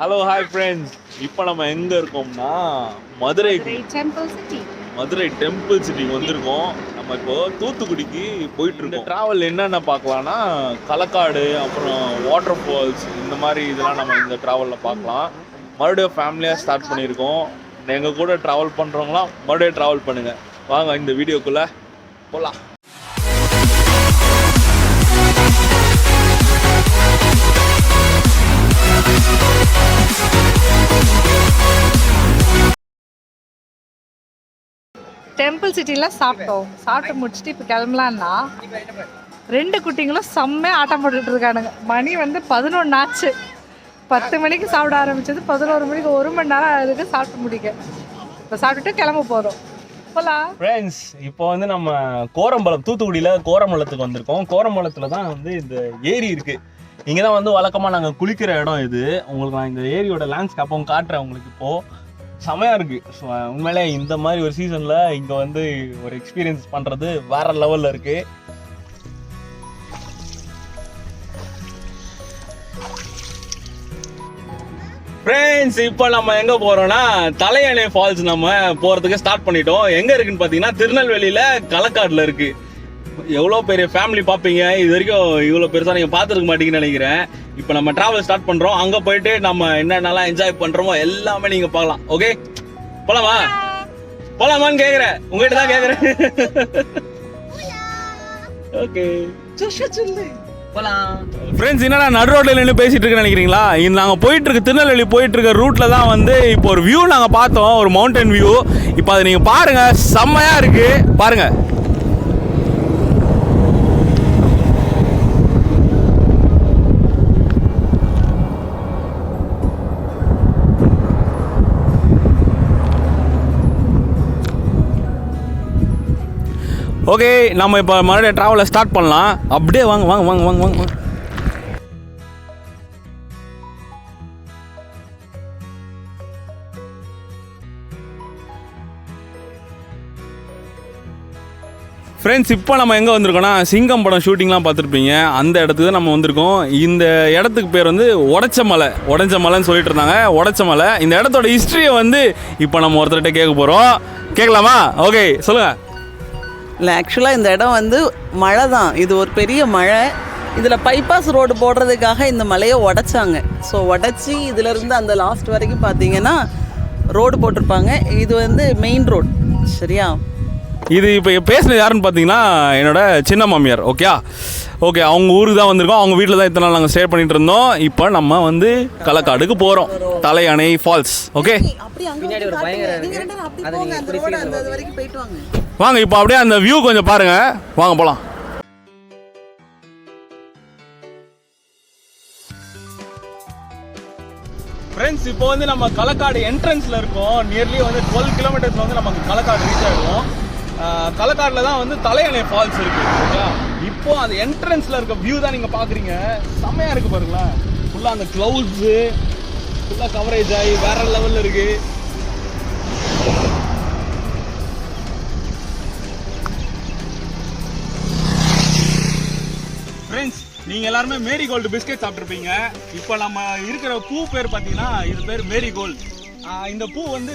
Hello hi friends, இப்போ நம்ம எங்கே இருக்கோம்னா மதுரை டெம்பிள் சிட்டிக்கு வந்திருக்கோம். நம்ம இப்போ தூத்துக்குடிக்கு போயிட்டு இருக்கோம். ட்ராவல் என்னென்ன பார்க்கலாம்னா களக்காடு, அப்புறம் வாட்டர் ஃபால்ஸ், இந்த மாதிரி இதெல்லாம் நம்ம இந்த ட்ராவலில் பார்க்கலாம். மறுபடியும் ஃபேமிலியாக ஸ்டார்ட் பண்ணியிருக்கோம். எங்கள் கூட ட்ராவல் பண்ணுறவங்களாம் மறுபடியும் ட்ராவல் பண்ணுங்கள். வாங்க இந்த வீடியோக்குள்ளே போகலாம். டெம்பிள் சிட்டியில் சாப்பிட்டு முடிச்சுட்டு இப்போ கிளம்பலான்னா 2 குட்டிங்களும் செம்மையாக ஆட்டம் போட்டுட்டு இருக்கானுங்க. மணி வந்து 11 ஆச்சு. 10 மணிக்கு சாப்பிட ஆரம்பிச்சது 11 மணிக்கு 1 மணி நேரம் ஆகுதுக்கு சாப்பிட்டு முடிக்க. இப்போ சாப்பிட்டுட்டு கிளம்ப போகிறோம். போகலாம் ஃப்ரெண்ட்ஸ். இப்போ வந்து நம்ம கோரம்பலம், தூத்துக்குடியில் கோரம்பலத்துக்கு வந்திருக்கோம். கோரம்பலத்தில் தான் வந்து இந்த ஏரி இருக்குது. இங்கே தான் வந்து வழக்கமாக நாங்கள் குளிக்கிற இடம் இது. உங்களுக்கு நான் இந்த ஏரியோட லேண்ட்ஸ்கேப்பும் காட்டுறேன். உங்களுக்கு இப்போது செமையாக இருக்குது. ஸோ உண்மையிலே இந்த மாதிரி ஒரு சீசனில் இங்கே வந்து ஒரு எக்ஸ்பீரியன்ஸ் பண்ணுறது வேறு லெவலில் இருக்குது. ஃப்ரெண்ட்ஸ், இப்போ நம்ம எங்கே போகிறோன்னா தலையானை ஃபால்ஸ் நம்ம போகிறதுக்கு ஸ்டார்ட் பண்ணிட்டோம். எங்கே இருக்குன்னு பார்த்தீங்கன்னா திருநெல்வேலியில் களக்காடில் இருக்குது. எவ்வளோ பெரிய ஃபேமிலி பார்ப்பீங்க, இது வரைக்கும் இவ்வளோ பெருசாக நீங்கள் பார்த்துருக்க மாட்டீங்கன்னு நினைக்கிறேன். இப்போ நம்ம ட்ராவல் ஸ்டார்ட் பண்ணுறோம். அங்கே போயிட்டு நம்ம என்னென்னலாம் என்ஜாய் பண்ணுறோமோ எல்லாமே நீங்கள் பார்க்கலாம். ஓகே, போலாமான்னு கேட்குறேன், உங்ககிட்ட தான் கேட்குறேன். ஓகே ஃப்ரெண்ட்ஸ், என்னடா நடு ரோட்ல நின்று பேசிட்டு இருக்குன்னு நினைக்கிறீங்களா? நாங்கள் போயிட்டு இருக்க திருநெல்வேலி போயிட்டு இருக்க ரூட்ல தான் வந்து இப்போ ஒரு வியூ நாங்கள் பார்த்தோம், ஒரு மவுண்டன் வியூ. இப்போ அதை நீங்கள் பாருங்க, செம்மையா இருக்கு பாருங்க. ஓகே, நம்ம இப்போ மறுபடியும் ட்ராவலை ஸ்டார்ட் பண்ணலாம். அப்படியே வாங்க வாங்க வாங்க வாங்க வாங்க. ஃப்ரெண்ட்ஸ், இப்போ நம்ம எங்கே வந்திருக்கோம்னா சிங்கம் படம் ஷூட்டிங்லாம் பார்த்துருப்பீங்க, அந்த இடத்துக்கு தான் நம்ம வந்திருக்கோம். இந்த இடத்துக்கு பேர் வந்து உடஞ்ச மலைன்னு சொல்லிட்டு இருந்தாங்க. உடச்ச மலை. இந்த இடத்தோட ஹிஸ்ட்ரியை வந்து இப்போ நம்ம ஒருத்தர்கிட்ட கேட்க போகிறோம். கேட்கலாமா? ஓகே, சொல்லுங்கள். இல்லை, ஆக்சுவலாக இந்த இடம் வந்து மழை தான். இது ஒரு பெரிய மழை. இதில் பைபாஸ் ரோடு போடுறதுக்காக இந்த மலையை உடைச்சாங்க. ஸோ உடச்சி இதிலேருந்து அந்த லாஸ்ட் வரைக்கும் பார்த்தீங்கன்னா ரோடு போட்டிருப்பாங்க. இது வந்து மெயின் ரோடு. சரியா? இது இப்போ பேசுனது யாருன்னு பார்த்தீங்கன்னா என்னோட சின்ன மாமியார். ஓகே, அவங்க ஊருக்கு தான் வந்திருக்கோம். அவங்க வீட்டில் தான் இத்தனை நாள் நாங்கள் ஸ்டே பண்ணிட்டு இருந்தோம். இப்போ நம்ம வந்து களக்காடுக்கு போகிறோம், தலையானை ஃபால்ஸ். ஓகே, வாங்க இப்போ அப்படியே அந்த வியூ கொஞ்சம் பாருங்க. வாங்க போகலாம். ஃப்ரெண்ட்ஸ், இப்போ வந்து நம்ம களக்காடு என்ட்ரன்ஸில் இருக்கோம். நியர்லி வந்து 12 கிலோமீட்டர்ஸ் வந்து நமக்கு களக்காடு ரீச் ஆகிடுவோம். களக்காடில் தான் வந்து தலையானை ஃபால்ஸ் இருக்குது. ஓகேங்களா? இப்போ அந்த என்ட்ரன்ஸில் இருக்க வியூ தான் நீங்கள் பார்க்குறீங்க. செம்மையாக இருக்குது பாருங்களேன். ஃபுல்லாக அந்த க்ளவுட்ஸு ஃபுல்லாக கவரேஜ் ஆகி வேறு லெவலில் இருக்குது. ஃப்ரெண்ட்ஸ், நீங்கள் எல்லாருமே மேரி கோல்டு பிஸ்கெட் சாப்பிட்ருப்பீங்க. இப்போ நம்ம இருக்கிற பூ பேர் பார்த்தீங்கன்னா இது பேர் மேரி கோல்டு. இந்த பூ வந்து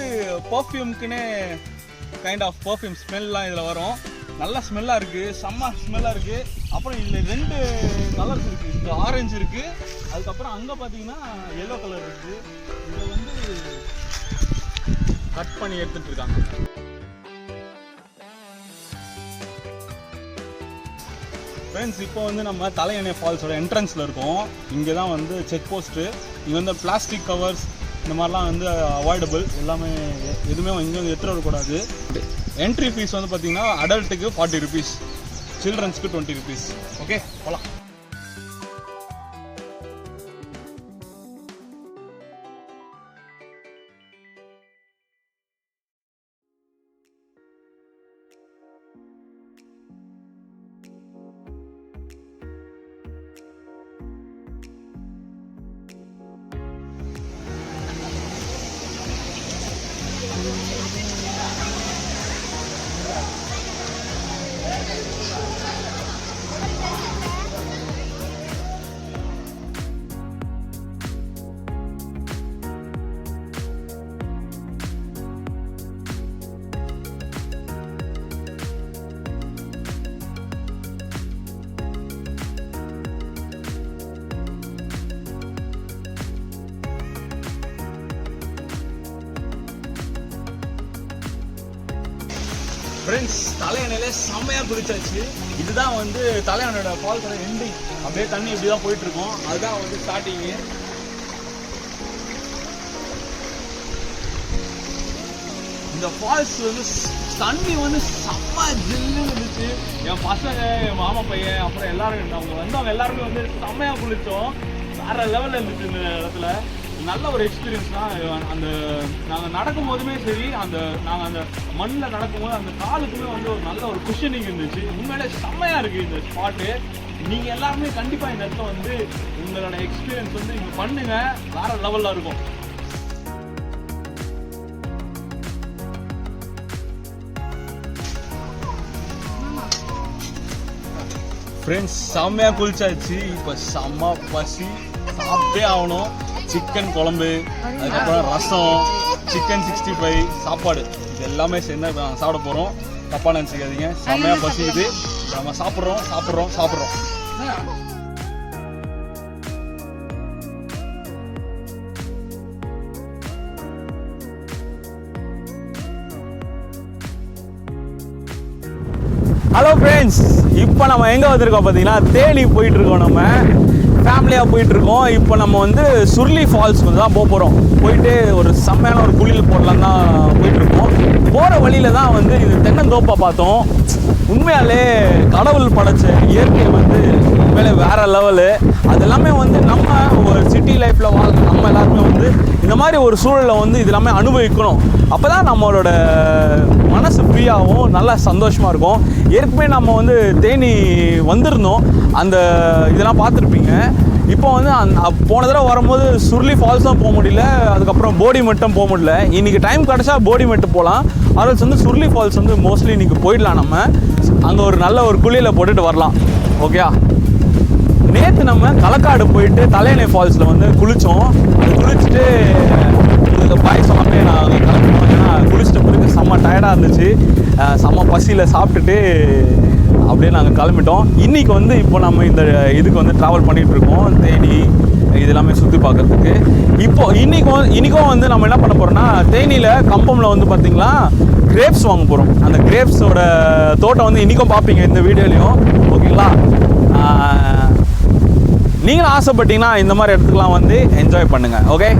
பர்ஃப்யூம்க்குன்னு கைண்ட் ஆஃப் பர்ஃப்யூம் ஸ்மெல்லாம் இதில் வரும். நல்ல ஸ்மெல்லாக இருக்குது, செம்ம ஸ்மெல்லாக இருக்குது. அப்புறம் இதில் 2 கலர்ஸ் இருக்குது. இது ஆரஞ்சு இருக்குது, அதுக்கப்புறம் அங்கே பார்த்தீங்கன்னா எல்லோ கலர் இருக்குது. இதை வந்து கட் பண்ணி எடுத்துகிட்டு இருக்காங்க. ஃப்ரெண்ட்ஸ், இப்போ வந்து நம்ம தலையானை ஃபால்ஸோட என்ட்ரன்ஸில் இருக்கோம். இங்கே தான் வந்து செக் போஸ்ட்டு. இங்கே வந்து பிளாஸ்டிக் கவர்ஸ் இந்த மாதிரிலாம் வந்து அவாய்டபுள். எல்லாமே எதுவுமே இங்கே வந்து எடுத்துகிட்டு வரக்கூடாது. என்ட்ரி ஃபீஸ் வந்து பார்த்தீங்கன்னா அடல்ட்டுக்கு 40 rupees, சில்ட்ரன்ஸ்க்கு 20 rupees. ஓகே, போகலாம். ஃப்ரெண்ட்ஸ் தலையணையில செம்மையாக குளிச்சாச்சு. இதுதான் வந்து தலையணையோட ஃபால்ஸோட எண்டிங். அப்படியே தண்ணி இப்படி தான் போயிட்டு இருக்கோம். அதுதான் வந்து ஸ்டார்டிங்கு. இந்த ஃபால்ஸ் வந்து தண்ணி வந்து செம்ம ஜில்லுன்னு இருந்துச்சு. என் பசங்க, என் மாமா பையன், அப்புறம் எல்லாரும் அவங்க எல்லாருமே வந்து செம்மையாக குளித்தோம். வேற லெவலில் இருந்துச்சு இந்த இடத்துல. நல்ல ஒரு எக்ஸ்பீரியன்ஸ் தான். அந்த நாங்கள் நடக்கும் போதுமே சரி, நாங்கள் அந்த மண்ணில் நடக்கும்போது அந்த காலுக்குமே வந்து ஒரு நல்ல ஒரு குஷனிங் இருந்துச்சு. உண்மையிலே செம்மையாக இருக்குது இந்த ஸ்பாட்டு. நீங்கள் எல்லாருமே கண்டிப்பாக இந்த இடத்துல வந்து உங்களோட எக்ஸ்பீரியன்ஸ் வந்து நீங்கள் பண்ணுங்கள். வேற லெவலில் இருக்கும். ஃப்ரெண்ட்ஸ் செம்மையாக குளிச்சாச்சு. இப்போ செம்ம பசி, சாப்பிட்டே ஆகணும். சிக்கன் குழம்பு, அதுக்கப்புறம் ரசம், சிக்கன் 65 சாப்பாடு, இது எல்லாமே சேர்ந்து நாங்கள் சாப்பிட போகிறோம். தப்பாக நினச்சிக்காதீங்க. செம்மையாக பசிக்குது. நம்ம சாப்பிட்றோம். ஹலோ ஃப்ரெண்ட்ஸ், இப்போ நம்ம எங்கே வந்திருக்கோம் பார்த்தீங்கன்னா, தேனி போயிட்டுருக்கோம். நம்ம ஃபேமிலியாக போயிட்டுருக்கோம். இப்போ நம்ம வந்து சுருளி ஃபால்ஸ் தான் போகிறோம். போயிட்டு ஒரு செம்மையான ஒரு குளியல் போடலாம் தான் போயிட்டுருக்கோம். போகிற வழியில் தான் வந்து இது தென்னந்தோப்பை பார்த்தோம். உண்மையாலே கடவுள் படைச்ச இயற்கை வந்து உண்மையிலே வேறு லெவலு. அது எல்லாமே வந்து நம்ம ஒரு சிட்டி லைஃப்பில் வாழ்க்கை நம்ம எல்லாருமே வந்து இந்த மாதிரி ஒரு சூழலை வந்து இது எல்லாமே அனுபவிக்கணும். அப்போ தான் நம்மளோட மனசு ஃப்ரீயாகவும் நல்லா சந்தோஷமாக இருக்கும். ஏற்கனவே நம்ம வந்து தேனி வந்திருந்தோம். அந்த இதெல்லாம் பார்த்துருப்பீங்க. இப்போ வந்து போன தடவை வரும்போது சுருளி ஃபால்ஸ் தான் போக முடியல. அதுக்கப்புறம் போடி மட்டும் போக முடியல. இன்றைக்கி டைம் கிடச்சா போடி மட்டும் போகலாம். அதனால் வந்து சுருளி ஃபால்ஸ் வந்து மோஸ்ட்லி இன்றைக்கி போயிடலாம். நம்ம அங்கே ஒரு நல்ல ஒரு குளியில் போட்டுட்டு வரலாம். ஓகே. நேற்று நம்ம கலக்காடு போயிட்டு தலையணை ஃபால்ஸில் வந்து குளித்தோம். அது குளிச்சுட்டு பாய் சொல்லாமே நான் கிளம்பிட்டோம். ஏன்னா குளிச்சுட்ட பிறகு செம்ம டயர்டாக இருந்துச்சு. செம்ம பசியில் சாப்பிட்டுட்டு அப்படியே நாங்கள் கிளம்பிட்டோம். இன்றைக்கி வந்து இப்போ நம்ம இந்த இதுக்கு வந்து ட்ராவல் பண்ணிகிட்ருக்கோம். தேனி இது எல்லாமே சுற்றி பார்க்குறதுக்கு. இன்றைக்கும் வந்து நம்ம என்ன பண்ண போகிறோம்னா, தேனியில் கம்பமில் வந்து பார்த்திங்களா கிரேப்ஸ் வாங்க போகிறோம். அந்த கிரேப்ஸோட தோட்டம் வந்து இன்றைக்கும் பார்ப்பீங்க இந்த வீடியோலையும். ஓகேங்களா? நீங்களும் ஆசைப்பட்டீங்கன்னா இந்த மாதிரி இடத்துக்குலாம் வந்து என்ஜாய் பண்ணுங்கள். ஓகே.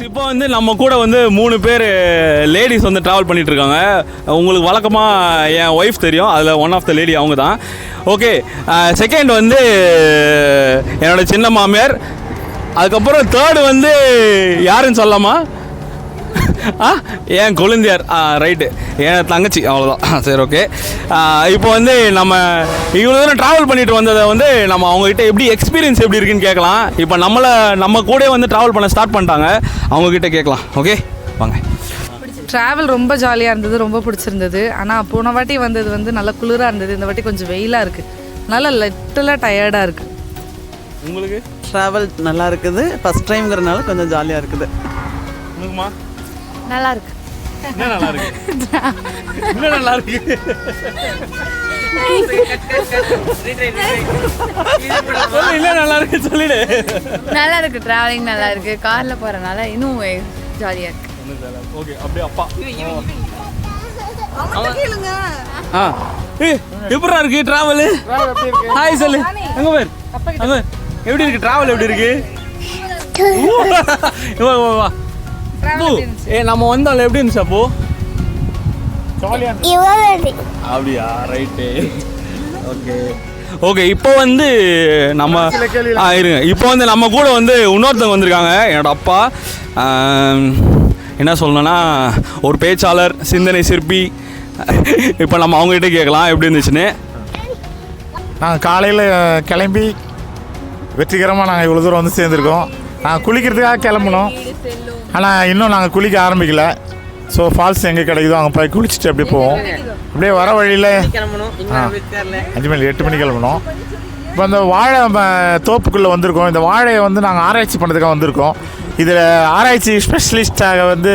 இப்போ வந்து நம்ம கூட வந்து 3 பேர் லேடிஸ் வந்து ட்ராவல் பண்ணிட்டு இருக்காங்க. உங்களுக்கு வழக்கமாக என் ஒய்ஃப் தெரியும். அதில் ஒன் ஆஃப் த லேடி அவங்க தான். ஓகே. செகண்ட் வந்து என்னோட சின்ன மாமியார். அதுக்கப்புறம் தேர்டு வந்து யாருன்னு சொல்லலாமா? என் கொழுந்தியார். ரைட்டு, என் தங்கச்சி. அவ்வளோதான். சரி, ஓகே. இப்போ வந்து நம்ம இவ்வளோ தூரம் ட்ராவல் பண்ணிட்டு வந்ததை வந்து நம்ம அவங்ககிட்ட எப்படி எக்ஸ்பீரியன்ஸ் எப்படி இருக்குன்னு கேட்கலாம். இப்போ நம்ம கூட வந்து ட்ராவல் பண்ண ஸ்டார்ட் பண்ணிட்டாங்க. அவங்கக்கிட்ட கேட்கலாம். ஓகே, வாங்க. ட்ராவல் ரொம்ப ஜாலியாக இருந்தது, ரொம்ப பிடிச்சிருந்தது. ஆனால் போன வாட்டி வந்தது வந்து நல்லா குளிராக இருந்தது. இந்த வாட்டி கொஞ்சம் வெயிலாக இருக்குது. நல்லா லிட்டலாக டயர்டாக இருக்குது. உங்களுக்கு ட்ராவல் நல்லா இருக்குது. ஃபஸ்ட் டைம்ங்கிறனால கொஞ்சம் ஜாலியாக இருக்குது. உங்களுக்குமா? நல்லா இருக்கு. என்ன நல்லா இருக்கு? என்ன நல்லா இருக்கு? இல்ல நல்லா இருக்கு சொல்லிடு. நல்லா இருக்கு. டிராவலிங் நல்லா இருக்கு. கார்ல போறனால இன்னும் ஜாலியா இருக்கு. ஓகே. அப்படியே அப்பா எப்படா இருக்கு டிராவல்? ஹாய் சொல்லு. அங்க பாரு, அங்க எப்படி இருக்கு டிராவல்? எப்படி இருக்கு? வா நம்ம வந்தோம்ல, எப்படி இருந்துச்சு அப்போ? அப்படியா? ரைட்டு. ஓகே. இப்போ வந்து நம்ம இருங்க. இப்போ வந்து நம்ம கூட வந்து இன்னொருத்தவங்க வந்திருக்காங்க. என்னோட அப்பா. என்ன சொல்லணும்னா ஒரு பேச்சாளர், சிந்தனை சிற்பி. இப்போ நம்ம அவங்ககிட்ட கேட்கலாம் எப்படி இருந்துச்சுன்னு. நாங்கள் காலையில் கிளம்பி வெற்றிகரமாக நாங்கள் இவ்வளோ தூரம் வந்து சேர்ந்துருக்கோம். நாங்கள் குளிக்கிறதுக்காக கிளம்பணும். ஆனால் இன்னும் நாங்கள் குளிக்க ஆரம்பிக்கல. ஸோ ஃபால்ஸ் எங்கே கிடைக்குதோ அங்கே போய் குளிச்சுட்டு அப்படியே போவோம். அப்படியே வர வழியில் 5 மணி 8 மணிக்கு கிளம்பணும். இப்போ அந்த வாழை தோப்புக்குள்ளே வந்திருக்கோம். இந்த வாழையை வந்து நாங்கள் ஆராய்ச்சி பண்ணுறதுக்காக வந்திருக்கோம். இதில் ஆராய்ச்சி ஸ்பெஷலிஸ்டாக வந்து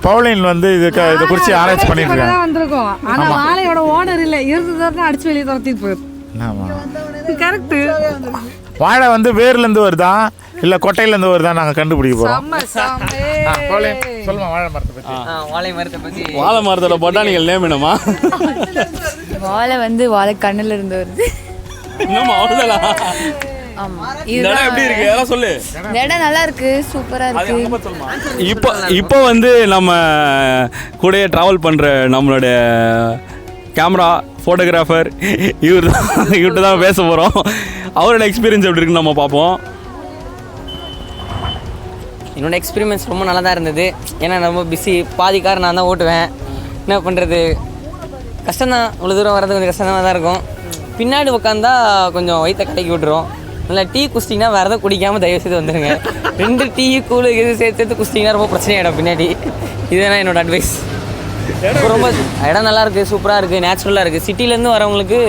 பவுலின் வந்து இதை குறித்து ஆராய்ச்சி பண்ணிட்டு இருக்காங்க. வந்திருக்கோம். ஆனா வாழையோட ஓனர் இல்ல, இருந்ததுதான் அடிச்சு வெளியே துரத்திட்டு போயிடும். கரெக்ட். வாழை வந்து வேர்லேருந்து வருதா இல்லை கொட்டையிலேருந்து வருதா நாங்கள் கண்டுபிடிக்க போகிறோம். சொல்லுமா வாழை மரத்தை பற்றி. வாழை மரத்தோட பொட்டானிக்கல் நேம் என்னமா? வாழை வந்து வாழை கண்ணுல இருந்து வருது. என்னமா அவ்வளோதான்? ஆமா. இந்த இடம் எப்படி இருக்கு அதெல்லாம் சொல்லு. இந்த இடம் நல்லா இருக்கு, சூப்பரா இருக்கு. இப்போ வந்து நம்ம கூடயே ட்ராவல் பண்ற நம்மளோட கேமரா ஃபோட்டோகிராஃபர் இவர்கிட்ட தான் பேச போகிறோம். அவரோட எக்ஸ்பீரியன்ஸ் எப்படி இருக்குன்னு நம்ம பார்ப்போம். என்னோடய எக்ஸ்பீரியன்ஸ் ரொம்ப நல்லா தான் இருந்தது. ஏன்னா ரொம்ப பிஸி, பாதி கார் நான் தான் ஓட்டுவேன். என்ன பண்ணுறது, கஷ்டம்தான். இவ்வளோ தூரம் வர்றது கொஞ்சம் கஷ்டமாக தான் இருக்கும். பின்னாடி உட்காந்தா கொஞ்சம் வயிற்ற கடைக்கி விட்டுரும். நல்லா டீ குடிச்சிங்கன்னா வேறு எதாவது குடிக்காமல் தயவு செய்து வந்துடுங்க. 2 டீ கூழு எது சேர்த்து குடிச்சிங்கன்னா ரொம்ப பிரச்சனையாயிடும் பின்னாடி. இதுதான் என்னோடய அட்வைஸ். இப்போ ரொம்ப இடம் நல்லா இருக்குது, சூப்பராக இருக்குது, நேச்சுரலாக இருக்குது. சிட்டிலேருந்து வரவங்களுக்கு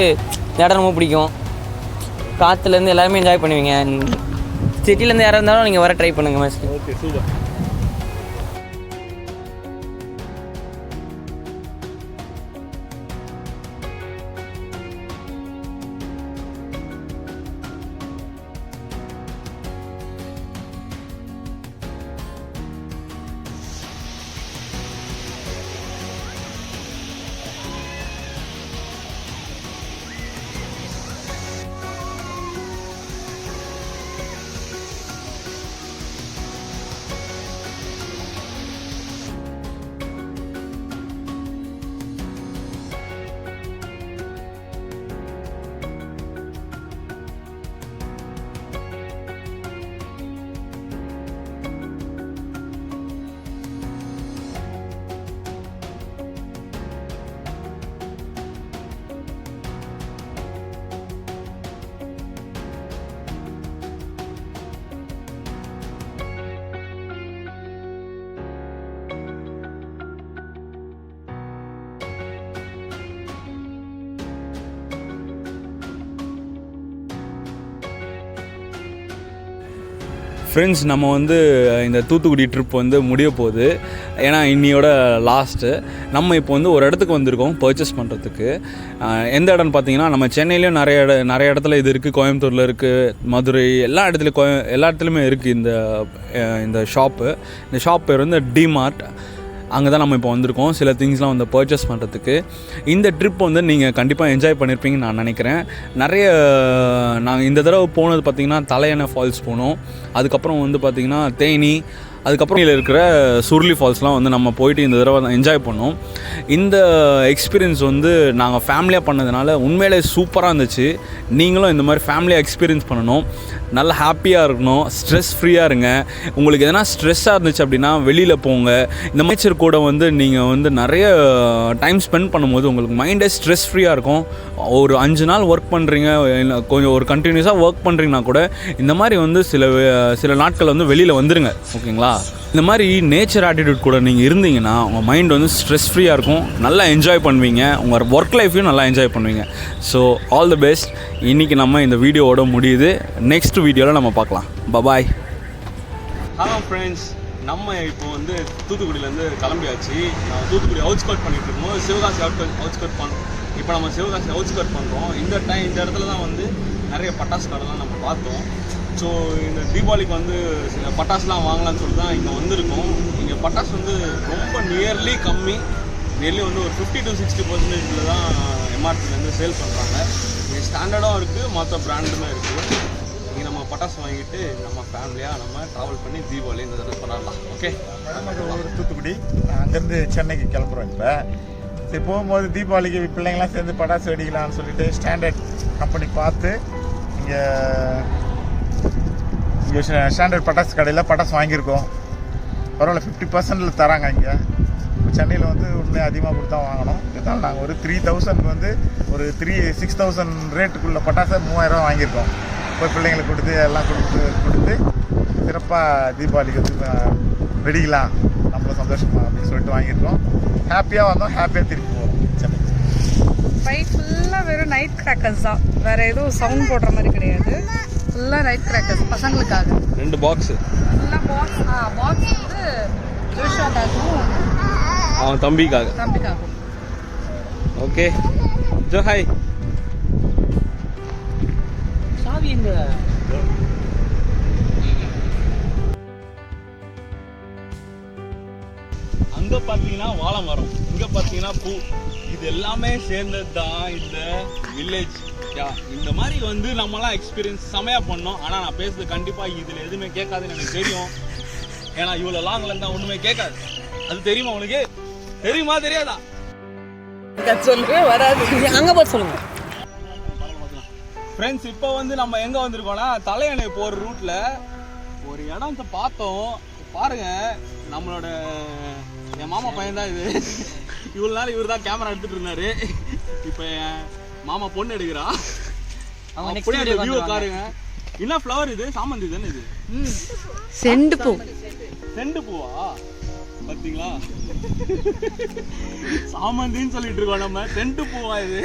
இந்த இடம் ரொம்ப பிடிக்கும். காற்றுலேருந்து எல்லாருமே என்ஜாய் பண்ணுவீங்க. சிட்டிலேருந்து யாராக இருந்தாலும் நீங்கள் வர ட்ரை பண்ணுங்கள் மோஸ்ட்லி. Okay, super. ஃப்ரெண்ட்ஸ், நம்ம வந்து இந்த தூத்துக்குடி ட்ரிப் வந்து முடிய போகுது. ஏன்னா இன்னியோட லாஸ்ட்டு. நம்ம இப்போ வந்து ஒரு இடத்துக்கு வந்திருக்கோம் பர்ச்சேஸ் பண்ணுறதுக்கு. எந்த இடம்னு பார்த்தீங்கன்னா, நம்ம சென்னையிலையும் நிறைய இடத்துல இது இருக்குது, கோயம்புத்தூரில் இருக்குது, மதுரை, எல்லா இடத்துலையுமே இருக்குது இந்த ஷாப்பு. இந்த ஷாப் பேர் வந்து டிமார்ட். அங்கே தான் நம்ம இப்போ வந்திருக்கோம் சில திங்ஸ்லாம் வந்து பர்ச்சேஸ் பண்ணுறதுக்கு. இந்த ட்ரிப் வந்து நீங்கள் கண்டிப்பாக என்ஜாய் பண்ணியிருப்பீங்கன்னு நான் நினைக்கிறேன். நாங்கள் இந்த தடவை போனது பார்த்திங்கன்னா தலையணை ஃபால்ஸ் போனோம். அதுக்கப்புறம் வந்து பார்த்திங்கன்னா தேனி, அதுக்கப்புறம் இதில் இருக்கிற சுருளி ஃபால்ஸ்லாம் வந்து நம்ம போயிட்டு இந்த தடவை என்ஜாய் பண்ணோம். இந்த எக்ஸ்பீரியன்ஸ் வந்து நாங்கள் ஃபேமிலியாக பண்ணதுனால உண்மையிலே சூப்பராக இருந்துச்சு. நீங்களும் இந்த மாதிரி ஃபேமிலியாக எக்ஸ்பீரியன்ஸ் பண்ணணும். நல்லா ஹாப்பியாக இருக்கணும், ஸ்ட்ரெஸ் ஃப்ரீயாக இருங்க. உங்களுக்கு எதனா ஸ்ட்ரெஸ்ஸாக இருந்துச்சு அப்படின்னா வெளியில் போங்க. இந்த நேச்சர் கூட வந்து நீங்கள் வந்து நிறைய டைம் ஸ்பெண்ட் பண்ணும்போது உங்களுக்கு மைண்டே ஸ்ட்ரெஸ் ஃப்ரீயாக இருக்கும். ஒரு 5 நாள் ஒர்க் பண்ணுறீங்க, கொஞ்சம் ஒரு கண்டினியூஸாக ஒர்க் பண்ணுறீங்கன்னா கூட இந்த மாதிரி வந்து சில நாட்கள் வந்து வெளியில் வந்துடுங்க. ஓகேங்களா? இந்த மாதிரி நேச்சர் ஆட்டிடியூட் கூட நீங்கள் இருந்தீங்கன்னா உங்கள் மைண்ட் வந்து ஸ்ட்ரெஸ் ஃப்ரீயாக இருக்கும், நல்லா என்ஜாய் பண்ணுவீங்க, உங்கள் ஒர்க் லைஃப்பையும் நல்லா என்ஜாய் பண்ணுவீங்க. So all the best. இன்றைக்கி நம்ம இந்த வீடியோவோட முடியுது. நெக்ஸ்ட் வீடியோவில் நம்ம பார்க்கலாம். பாய். ஹலோ ஃப்ரெண்ட்ஸ், நம்ம இப்போ வந்து தூத்துக்குடியிலேருந்து கிளம்பியாச்சு. நான் தூத்துக்குடி அவுட்ஸ்கர்ட் பண்ணிகிட்டு இருக்கோம். சிவகாசி அவுட்ஸ்கர்ட் பண்ணுறோம். இப்போ நம்ம சிவகாசி அவுட்ஸ்கர்ட் பண்ணுறோம். இந்த இடத்துல தான் வந்து நிறைய பட்டாசு கடைலாம் நம்ம பார்த்தோம். ஸோ இந்த தீபாவளிக்கு வந்து சில பட்டாசுலாம் வாங்கலாம்னு சொல்லி தான் இங்கே வந்திருக்கோம். இங்கே பட்டாசு வந்து ரொம்ப நியர்லி வந்து ஒரு 50 to 60% தான் எம்ஆர்பிலேருந்து சேல் பண்ணுறாங்க. இங்கே ஸ்டாண்டர்டாகவும் இருக்குது, மற்ற பிராண்டுமே இருக்குது. இங்கே நம்ம பட்டாசு வாங்கிட்டு நம்ம ஃபேமிலியாக நம்ம ட்ராவல் பண்ணி தீபாவளி இந்த தடவை கொண்டாடலாம். ஓகே, ஒரு தூத்துக்குடி, அங்கேருந்து சென்னைக்கு கிளம்புறோம். இப்போ போகும்போது தீபாவளிக்கு பிள்ளைங்களாம் சேர்ந்து பட்டாசு வெடிக்கலாம்னு சொல்லிட்டு ஸ்டாண்டர்ட் கம்பெனி பார்த்து இங்கே ஸ்டாண்டர்ட் பட்டாசு கடையில் பட்டாசு வாங்கியிருக்கோம். பரவாயில்ல, 50% தராங்க. இங்கே சென்னையில் வந்து உண்மையாக அதிகமாக கொடுத்தா வாங்கணும். இருந்தாலும் நாங்கள் ஒரு 3000 வந்து ஒரு 6,000 ரேட்டுக்குள்ள பட்டாசை 3000 வாங்கியிருக்கோம். போய் பிள்ளைங்களுக்கு கொடுத்து எல்லாம் கொடுத்து சிறப்பாக தீபாவளிக்கு வந்து வெடிக்கலாம், நம்மளும் சந்தோஷமாக அப்படின்னு சொல்லிட்டு வாங்கியிருக்கோம். ஹாப்பியாக வந்தோம், ஹாப்பியாக திருப்பி போகிறோம் சென்னை. ஃபைட் ஃபுல்லாக வெறும் நைட் கிராக்கர்ஸ் தான், வேறு எதுவும் சவுண்ட் போடுற மாதிரி கிடையாது. ஃபுல்லாக நைட் கிராக்கர்ஸ் பசங்களுக்காக. 2 பாக்ஸு ஃபுல்லாக பாக்ஸ் வந்து அவன் தம்பிக்காக. Okay Joe hi. சாவி எங்க? அங்க பாத்தீங்கன்னா வாழை மரம், இங்க பாத்தீங்கன்னா பூ. இது எல்லாமே சேர்ந்தது தான் இந்த வில்லேஜ். இந்த மாதிரி வந்து நம்மலாம் எக்ஸ்பீரியன்ஸ் செமையா பண்ணோம். ஆனா நான் பேசுறது கண்டிப்பா இதுல எதுவுமே கேட்காதுன்னு எனக்கு தெரியும். ஏன்னா இவ்வளவு லாங்ல இருந்தா ஒண்ணுமே கேட்காது. அது தெரியுமா உனக்கு? தெரியுமா தெரியாதா? சொல்லவே வராது. அங்கே பார்த்து சொல்லுங்க. ஃப்ரெண்ட்ஸ் இப்போ வந்து நம்ம எங்க வந்திருக்கோம்னா தலையணை போற ரூட்ல ஒரு இடத்தை பார்த்தோம். பாருங்க, நம்மளோட என் மாமா பையன் தான் இது. இவ்வளவு நாள் இவர் தான் கேமரா எடுத்துட்டு இருந்தாரு. இப்போ என் மாமா பொண்ணு எடுக்கிறான். வியூ பாருங்க. என்ன ஃப்ளவர் இது? சாமந்தி தானே இது? செண்டு பூ. செண்டு பூவா? பாத்தீங்களா, சாமந்தின்னு சொல்லிட்டு இருக்கோம் நம்ம. செண்டு பூவா இது?